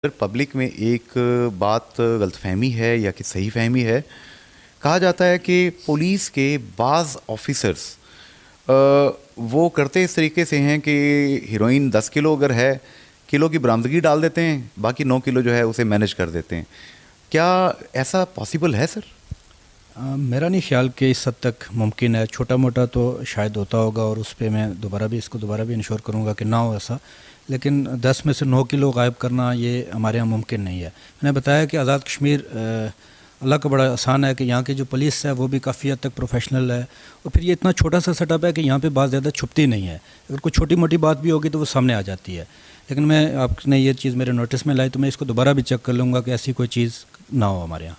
अगर पब्लिक में एक बात गलतफहमी है या कि सही फहमी है। कहा जाता है कि पुलिस के बाज़ ऑफिसर्स वो करते इस तरीके से हैं कि हीरोइन 10 किलो अगर है, किलो की बरामदगी डाल देते हैं, बाकी 9 किलो जो है उसे मैनेज कर देते हैं। क्या ऐसा पॉसिबल है सर? मेरा नहीं ख्याल कि इस हद तक मुमकिन है। छोटा मोटा तो शायद होता होगा और उस पे मैं दोबारा भी इंश्योर करूँगा कि ना हो ऐसा। लेकिन 10 में से 9 किलो गायब करना ये हमारे यहाँ मुमकिन नहीं है। मैंने बताया कि आज़ाद कश्मीर अल्लाह का बड़ा आसान है कि यहाँ की जो पुलिस है वो भी काफ़ी हद तक प्रोफेशनल है। और फिर ये इतना छोटा सा सेटअप है कि यहाँ पे बात ज़्यादा छुपती नहीं है। अगर कोई छोटी मोटी बात भी होगी तो वो सामने आ जाती है। लेकिन मैं आपने ये चीज़ मेरे नोटिस में लाई तो मैं इसको दोबारा भी चेक कर लूँगा कि ऐसी कोई चीज़ ना हो हमारे यहाँ।